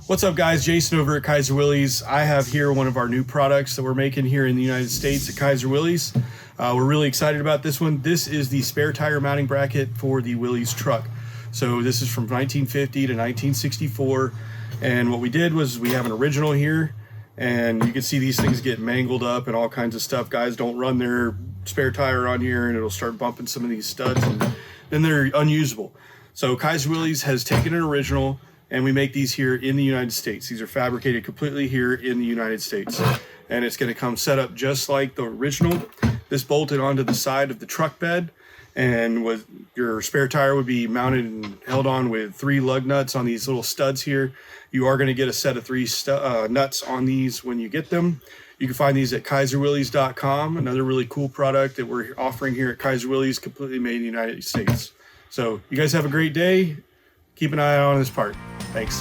What's up guys, Jason over at Kaiser Willys. I have here one of our new products that we're making here in the United States at Kaiser Willys. We're really excited about this one. This is the spare tire mounting bracket for the Willys truck. So this is from 1950 to 1964. And what we did was we have an original here, and you can see these things get mangled up and all kinds of stuff. Guys don't run their spare tire on here and it'll start bumping some of these studs and then they're unusable. So Kaiser Willys has taken an original and we make these here in the United States. These are fabricated completely here in the United States. And it's gonna come set up just like the original. This bolted onto the side of the truck bed, and with your spare tire would be mounted and held on with 3 lug nuts on these little studs here. You are gonna get a set of 3 nuts on these when you get them. You can find these at KaiserWillys.com, another really cool product that we're offering here at Kaiser Willys, completely made in the United States. So you guys have a great day. Keep an eye out on this part. Thanks.